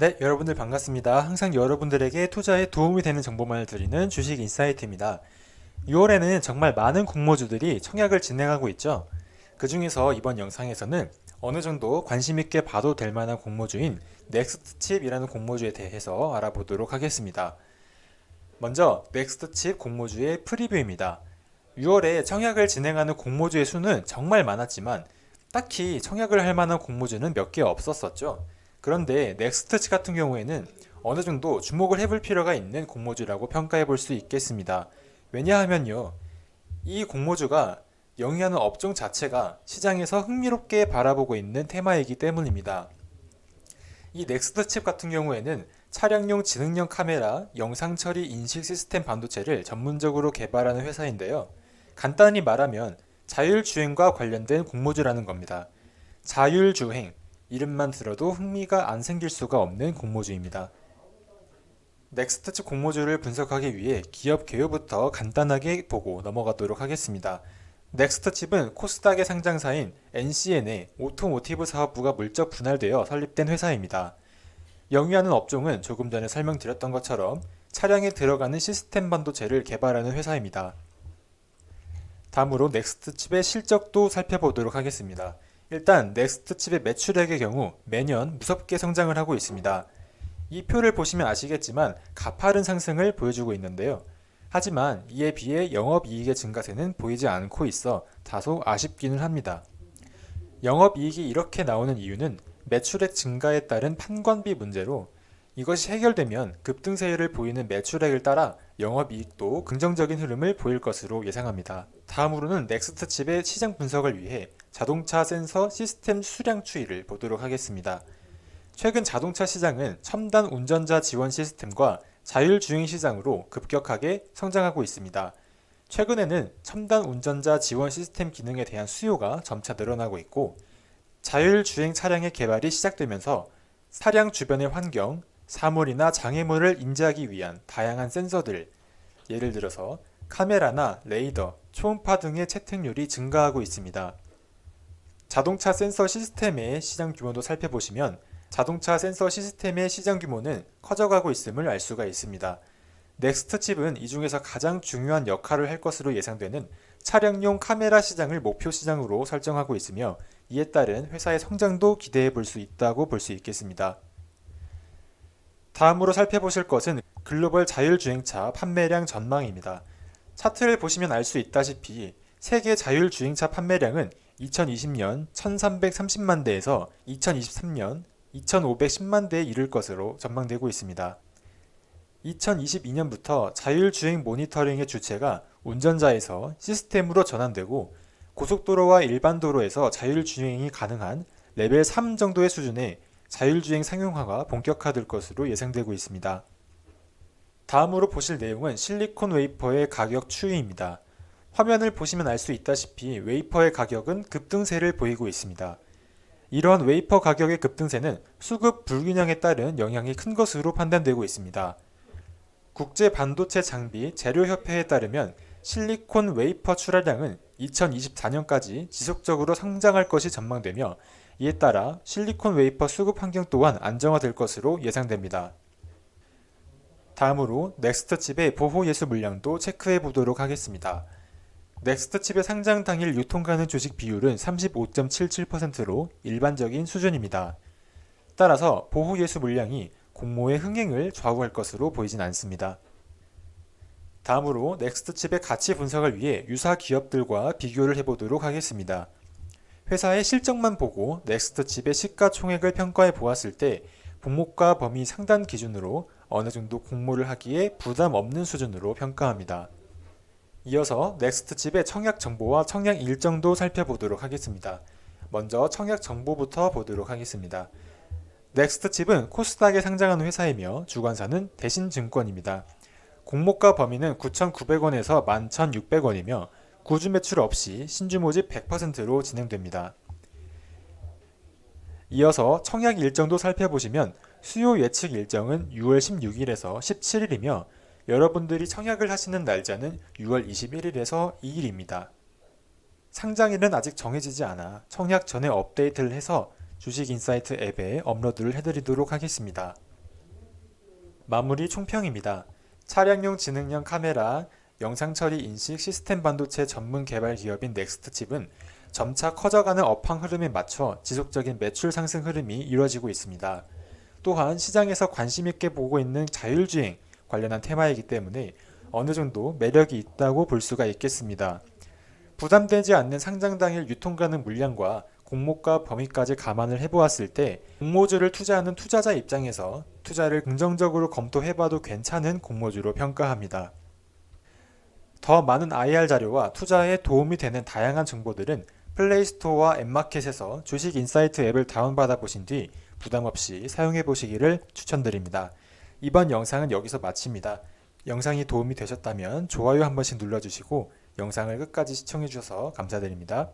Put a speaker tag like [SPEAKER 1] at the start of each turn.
[SPEAKER 1] 네, 여러분들 반갑습니다. 항상 여러분들에게 투자에 도움이 되는 정보만을 드리는 주식 인사이트입니다. 6월에는 정말 많은 공모주들이 청약을 진행하고 있죠. 그 중에서 이번 영상에서는 어느 정도 관심 있게 봐도 될 만한 공모주인 넥스트칩이라는 공모주에 대해서 알아보도록 하겠습니다. 먼저 넥스트칩 공모주의 프리뷰입니다. 6월에 청약을 진행하는 공모주의 수는 정말 많았지만 딱히 청약을 할 만한 공모주는 몇 개 없었었죠. 그런데 넥스트칩 같은 경우에는 어느 정도 주목을 해볼 필요가 있는 공모주라고 평가해 볼 수 있겠습니다. 왜냐하면요, 이 공모주가 영위하는 업종 자체가 시장에서 흥미롭게 바라보고 있는 테마이기 때문입니다. 이 넥스트칩 같은 경우에는 차량용 지능형 카메라, 영상 처리 인식 시스템 반도체를 전문적으로 개발하는 회사인데요. 간단히 말하면 자율주행과 관련된 공모주라는 겁니다. 자율주행, 이름만 들어도 흥미가 안 생길 수가 없는 공모주입니다. 넥스트칩 공모주를 분석하기 위해 기업 개요부터 간단하게 보고 넘어가도록 하겠습니다. 넥스트칩은 코스닥의 상장사인 NCN의 오토모티브 사업부가 물적 분할되어 설립된 회사입니다. 영위하는 업종은 조금 전에 설명드렸던 것처럼 차량에 들어가는 시스템 반도체를 개발하는 회사입니다. 다음으로 넥스트칩의 실적도 살펴보도록 하겠습니다. 일단 넥스트칩의 매출액의 경우 매년 무섭게 성장을 하고 있습니다. 이 표를 보시면 아시겠지만 가파른 상승을 보여주고 있는데요. 하지만 이에 비해 영업이익의 증가세는 보이지 않고 있어 다소 아쉽기는 합니다. 영업이익이 이렇게 나오는 이유는 매출액 증가에 따른 판관비 문제로, 이것이 해결되면 급등세를 보이는 매출액을 따라 영업이익도 긍정적인 흐름을 보일 것으로 예상합니다. 다음으로는 넥스트칩의 시장 분석을 위해 자동차 센서 시스템 수량 추이를 보도록 하겠습니다. 최근 자동차 시장은 첨단 운전자 지원 시스템과 자율주행 시장으로 급격하게 성장하고 있습니다. 최근에는 첨단 운전자 지원 시스템 기능에 대한 수요가 점차 늘어나고 있고, 자율주행 차량의 개발이 시작되면서 차량 주변의 환경, 사물이나 장애물을 인지하기 위한 다양한 센서들, 예를 들어서 카메라나 레이더, 초음파 등의 채택률이 증가하고 있습니다. 자동차 센서 시스템의 시장 규모도 살펴보시면 자동차 센서 시스템의 시장 규모는 커져가고 있음을 알 수가 있습니다. 넥스트칩은 이 중에서 가장 중요한 역할을 할 것으로 예상되는 차량용 카메라 시장을 목표 시장으로 설정하고 있으며, 이에 따른 회사의 성장도 기대해 볼 수 있다고 볼 수 있겠습니다. 다음으로 살펴보실 것은 글로벌 자율주행차 판매량 전망입니다. 차트를 보시면 알 수 있다시피 세계 자율주행차 판매량은 2020년 1330만 대에서 2023년 2510만 대에 이를 것으로 전망되고 있습니다. 2022년부터 자율주행 모니터링의 주체가 운전자에서 시스템으로 전환되고, 고속도로와 일반 도로에서 자율주행이 가능한 레벨 3 정도의 수준의 자율주행 상용화가 본격화될 것으로 예상되고 있습니다. 다음으로 보실 내용은 실리콘 웨이퍼의 가격 추이입니다. 화면을 보시면 알 수 있다시피 웨이퍼의 가격은 급등세를 보이고 있습니다. 이러한 웨이퍼 가격의 급등세는 수급 불균형에 따른 영향이 큰 것으로 판단되고 있습니다. 국제 반도체 장비 재료협회에 따르면 실리콘 웨이퍼 출하량은 2024년까지 지속적으로 성장할 것이 전망되며, 이에 따라 실리콘 웨이퍼 수급 환경 또한 안정화될 것으로 예상됩니다. 다음으로 넥스트칩의 보호 예수 물량도 체크해 보도록 하겠습니다. 넥스트칩의 상장 당일 유통가능 주식 비율은 35.77%로 일반적인 수준입니다. 따라서 보호 예수 물량이 공모의 흥행을 좌우할 것으로 보이진 않습니다. 다음으로 넥스트칩의 가치 분석을 위해 유사 기업들과 비교를 해보도록 하겠습니다. 회사의 실적만 보고 넥스트칩의 시가총액을 평가해 보았을 때 분모가 범위 상단 기준으로 어느 정도 공모를 하기에 부담 없는 수준으로 평가합니다. 이어서 넥스트칩의 청약 정보와 청약 일정도 살펴보도록 하겠습니다. 먼저 청약 정보부터 보도록 하겠습니다. 넥스트칩은 코스닥에 상장하는 회사이며 주관사는 대신증권입니다. 공모가 범위는 9,900원에서 11,600원이며 구주 매출 없이 신주 모집 100%로 진행됩니다. 이어서 청약 일정도 살펴보시면 수요 예측 일정은 6월 16일에서 17일이며 여러분들이 청약을 하시는 날짜는 6월 21일에서 2일입니다. 상장일은 아직 정해지지 않아 청약 전에 업데이트를 해서 주식인사이트 앱에 업로드를 해드리도록 하겠습니다. 마무리 총평입니다. 차량용 지능형 카메라, 영상 처리 인식 시스템 반도체 전문 개발 기업인 넥스트칩은 점차 커져가는 업황 흐름에 맞춰 지속적인 매출 상승 흐름이 이루어지고 있습니다. 또한 시장에서 관심 있게 보고 있는 자율주행 관련한 테마이기 때문에 어느 정도 매력이 있다고 볼 수가 있겠습니다. 부담되지 않는 상장 당일 유통 가능 물량과 공모가 범위까지 감안을 해보았을 때 공모주를 투자하는 투자자 입장에서 투자를 긍정적으로 검토해봐도 괜찮은 공모주로 평가합니다. 더 많은 IR 자료와 투자에 도움이 되는 다양한 정보들은 플레이스토어와 앱마켓에서 주식인사이트 앱을 다운받아 보신 뒤 부담 없이 사용해 보시기를 추천드립니다. 이번 영상은 여기서 마칩니다. 영상이 도움이 되셨다면 좋아요 한 번씩 눌러주시고 영상을 끝까지 시청해 주셔서 감사드립니다.